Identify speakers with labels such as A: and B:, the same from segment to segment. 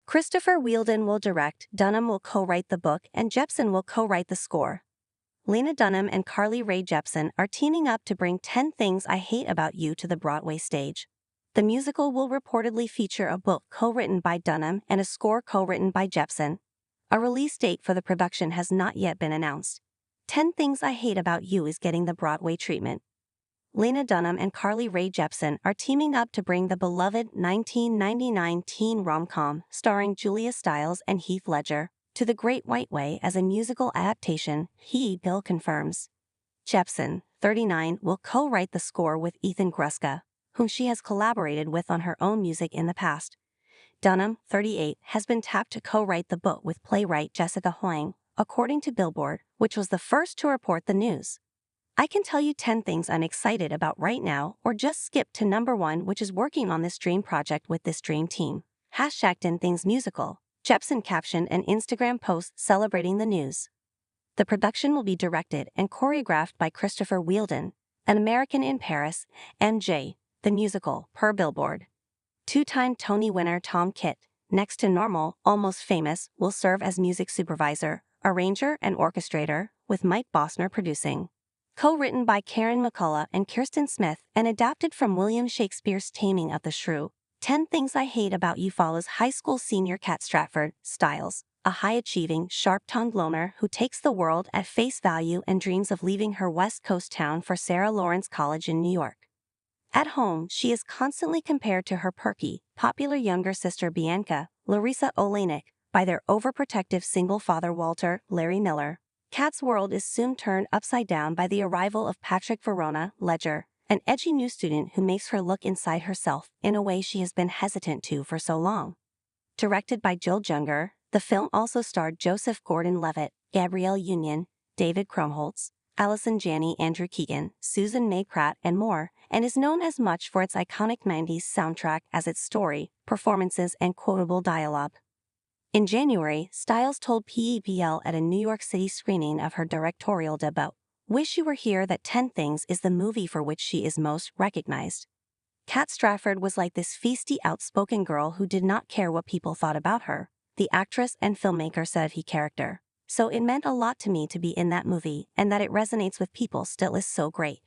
A: Christopher Wheeldon will direct, Dunham will co-write the book, and Jepsen will co-write the score. Lena Dunham and Rae Jepsen are teaming up to bring 10 Things I Hate About You to the Broadway stage. The musical will reportedly feature a book co-written by Dunham and a score co-written by Jepsen. A release date for the production has not yet been announced. 10 Things I Hate About You is getting the Broadway treatment. Lena Dunham and Rae Jepsen are teaming up to bring the beloved 1999 teen rom-com starring Julia Stiles and Heath Ledger to the Great White Way as a musical adaptation, Bill confirms. Jepsen, 39, will co-write the score with Ethan Gruska, whom she has collaborated with on her own music in the past. Dunham, 38, has been tapped to co-write the book with playwright Jessica Hoang, according to Billboard, which was the first to report the news. I can tell you 10 things I'm excited about right now, or just skip to number 1, which is working on this dream project with this dream team. #10things musical. Jepsen captioned an Instagram post celebrating the news. The production will be directed and choreographed by Christopher Wheeldon, an American in Paris, MJ, the musical, per Billboard. Two-time Tony winner Tom Kitt, next to Normal, Almost Famous, will serve as music supervisor, arranger, and orchestrator, with Mike Bossner producing. Co-written by Karen McCullough and Kirsten Smith and adapted from William Shakespeare's Taming of the Shrew, 10 Things I Hate About You follows high school senior Kat Stratford, Stiles, a high-achieving, sharp-tongued loner who takes the world at face value and dreams of leaving her West Coast town for Sarah Lawrence College in New York. At home, she is constantly compared to her perky, popular younger sister Bianca, Larissa Olenek, by their overprotective single father Walter, Larry Miller. Kat's world is soon turned upside down by the arrival of Patrick Verona, Ledger, an edgy new student who makes her look inside herself in a way she has been hesitant to for so long. Directed by Joel Junger, the film also starred Joseph Gordon-Levitt, Gabrielle Union, David Krumholtz, Allison Janney, Andrew Keegan, Susan May Pratt, and more, and is known as much for its iconic 90s soundtrack as its story, performances, and quotable dialogue. In January, Stiles told PEPL at a New York City screening of her directorial debut, "Wish You Were Here" that 10 Things is the movie for which she is most recognized. Kat Stratford was like this feisty, outspoken girl who did not care what people thought about her, the actress and filmmaker said of her character. So it meant a lot to me to be in that movie, and that it resonates with people still is so great.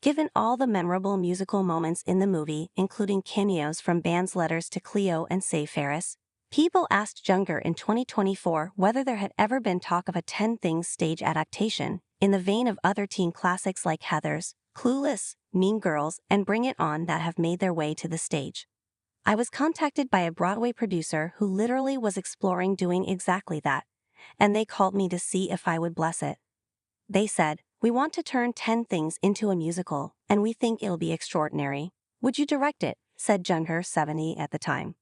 A: Given all the memorable musical moments in the movie, including cameos from bands Letters to Cleo and Save Ferris, people asked Junger in 2024 whether there had ever been talk of a 10 Things stage adaptation, in the vein of other teen classics like Heathers, Clueless, Mean Girls, and Bring It On that have made their way to the stage. I was contacted by a Broadway producer who literally was exploring doing exactly that, and they called me to see if I would bless it. They said, "We want to turn 10 Things into a musical, and we think it'll be extraordinary. Would you direct it?" said Junger, 70 at the time.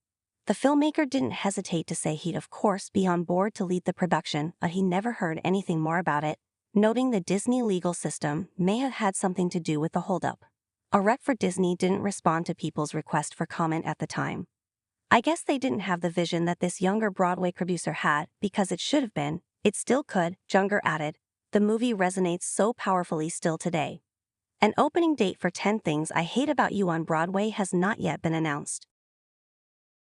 A: The filmmaker didn't hesitate to say he'd of course be on board to lead the production, but he never heard anything more about it, noting the Disney legal system may have had something to do with the holdup. A rep for Disney didn't respond to people's request for comment at the time. "I guess they didn't have the vision that this younger Broadway producer had, because it should have been. It still could," Junger added. The movie resonates so powerfully still today. An opening date for 10 Things I Hate About You on Broadway has not yet been announced.